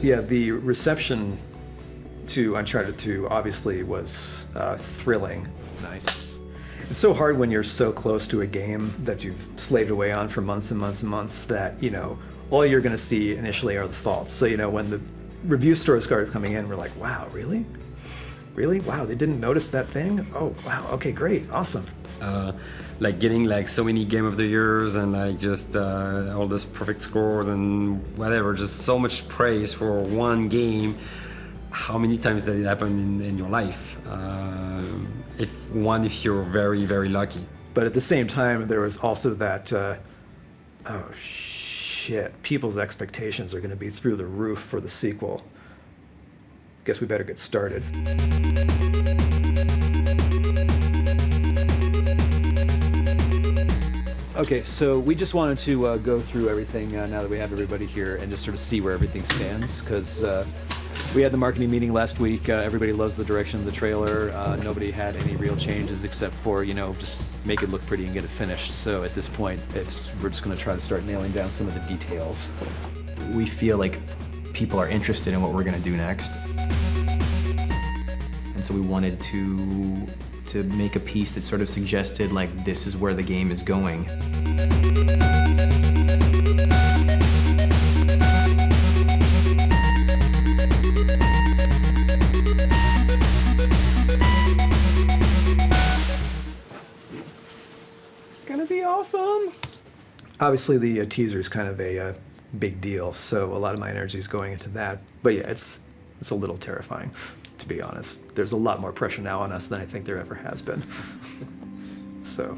Yeah, the reception to Uncharted 2 obviously was thrilling. Nice. It's so hard when you're so close to a game that you've slaved away on for months and months and months that, you know, all you're going to see initially are the faults. So, you know, when the review stores started coming in, we're like, wow, really? Really? Wow, they didn't notice that thing? Oh, wow, okay, great, awesome. Like getting like so many Game of the Years and like just all those perfect scores and whatever, just so much praise for one game. How many times did it happen in your life? If you're very, very lucky. But at the same time, there was also that, oh shit, people's expectations are going to be through the roof for the sequel. Guess we better get started. Okay, so we just wanted to go through everything now that we have everybody here and just sort of see where everything stands, because we had the marketing meeting last week. Everybody loves the direction of the trailer. Nobody had any real changes except for, you know, just make it look pretty and get it finished. So at this point, we're just going to try to start nailing down some of the details. We feel like people are interested in what we're going to do next. And so we wanted to make a piece that sort of suggested, like, this is where the game is going. It's gonna be awesome! Obviously, the teaser is kind of a big deal, so a lot of my energy is going into that. But yeah, it's a little terrifying, to be honest. There's a lot more pressure now on us than I think there ever has been. So.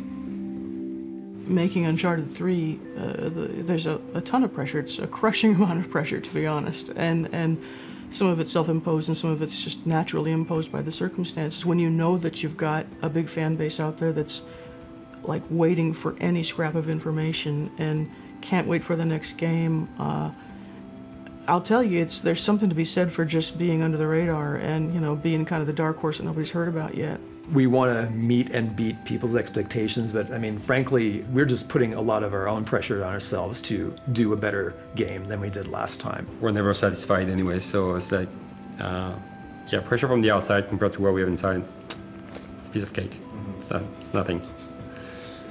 Making Uncharted 3, there's a ton of pressure. It's a crushing amount of pressure, to be honest. And some of it's self-imposed and some of it's just naturally imposed by the circumstances. When you know that you've got a big fan base out there that's like waiting for any scrap of information and can't wait for the next game, I'll tell you, there's something to be said for just being under the radar and, you know, being kind of the dark horse that nobody's heard about yet. We want to meet and beat people's expectations, but I mean, frankly, we're just putting a lot of our own pressure on ourselves to do a better game than we did last time. We're never satisfied anyway, so it's like, yeah, pressure from the outside compared to what we have inside. Piece of cake. It's nothing.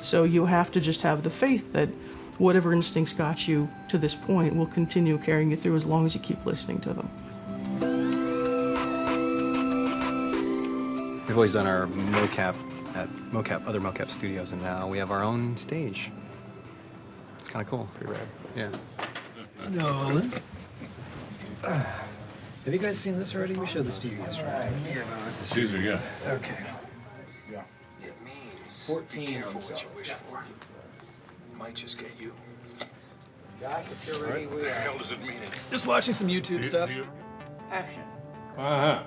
So you have to just have the faith that whatever instincts got you to this point will continue carrying you through as long as you keep listening to them. We've always done our mocap at other mocap studios, and now we have our own stage. It's kind of cool. Pretty rad. Yeah. Nolan. Have you guys seen this already? We showed this to you yesterday. Yeah, Caesar, yeah. Okay. It means 14 be careful what you wish for. Might just get you. What the hell does it mean? Just watching some YouTube stuff. Action. Uh-huh.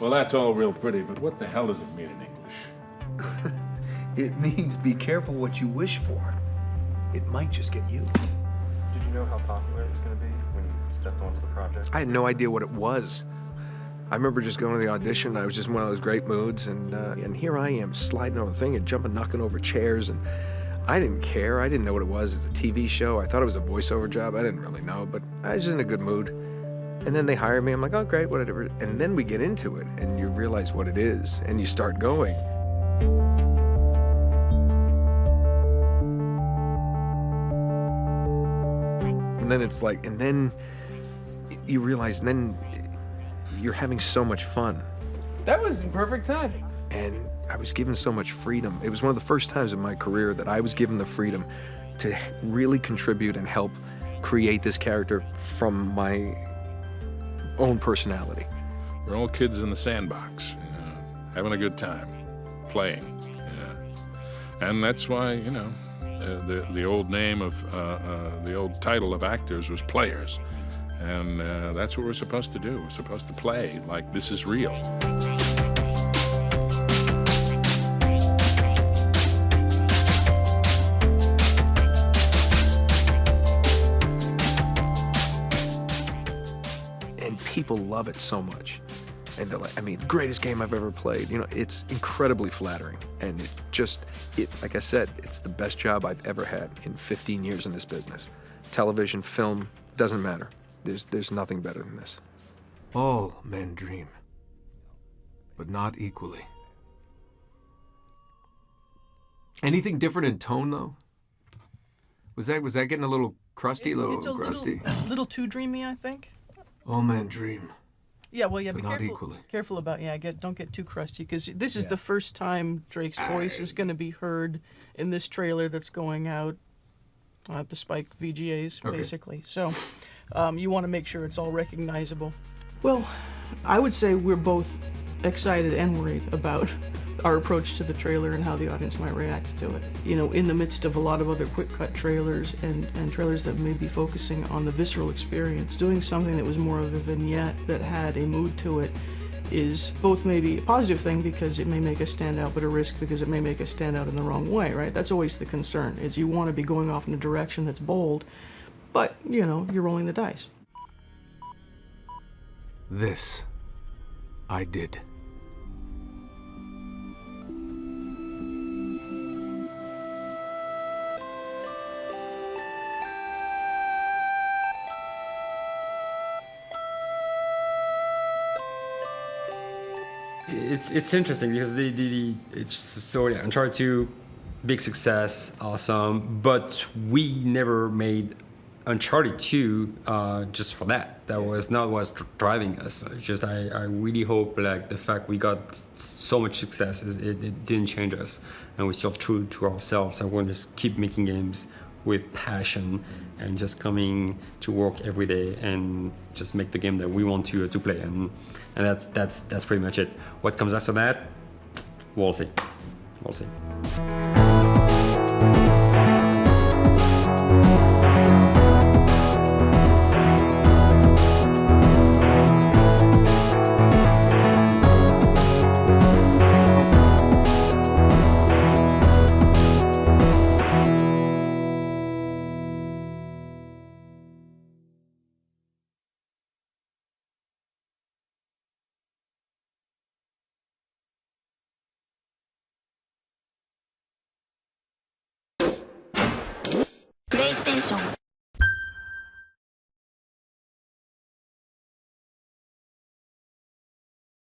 Well, that's all real pretty, but what the hell does it mean in English? It means be careful what you wish for. It might just get you. Did you know how popular it was going to be when you stepped onto the project? I had no idea what it was. I remember just going to the audition. I was just in one of those great moods, and here I am sliding over the thing and jumping, knocking over chairs, and I didn't care. I didn't know what it was. It's a TV show. I thought it was a voiceover job. I didn't really know, but I was just in a good mood. And then they hired me. I'm like, oh, great, whatever. And then we get into it, and you realize what it is, and you start going. And then it's like, and then you realize, and then you're having so much fun. That was in perfect timing. And I was given so much freedom. It was one of the first times in my career that I was given the freedom to really contribute and help create this character from my own personality. We're all kids in the sandbox, having a good time, playing. And that's why, you know, the old name of the old title of actors was players. And that's what we're supposed to do. We're supposed to play like this is real. And people love it so much. And they're like, I mean, greatest game I've ever played. You know, it's incredibly flattering. And like I said, it's the best job I've ever had in 15 years in this business. Television, film, doesn't matter. There's nothing better than this. All men dream, but not equally. Anything different in tone, though? Was that getting a little crusty, It's a crusty? little too dreamy, I think. All men dream. Yeah, well, yeah, But be not careful. equally. Careful about don't get too crusty because this is the first time Drake's voice is going to be heard in this trailer that's going out at the Spike VGAs, Okay. basically. So you want to make sure it's all recognizable. Well, I would say we're both excited and worried about our approach to the trailer and how the audience might react to it. You know, in the midst of a lot of other quick cut trailers and trailers that may be focusing on the visceral experience, doing something that was more of a vignette that had a mood to it is both maybe a positive thing because it may make us stand out, but a risk because it may make us stand out in the wrong way, right? That's always the concern, is you want to be going off in a direction that's bold, but, you know, you're rolling the dice. This I did. It's interesting because it's so yeah, Uncharted 2, big success, awesome. But we never made Uncharted 2 just for that. That was not what's driving us. Just I really hope like the fact we got so much success it didn't change us, and we're still true to ourselves. I want to just keep making games with passion and just coming to work every day and just make the game that we want to play, and that's pretty much it. What comes after that, we'll see. We'll see. PlayStation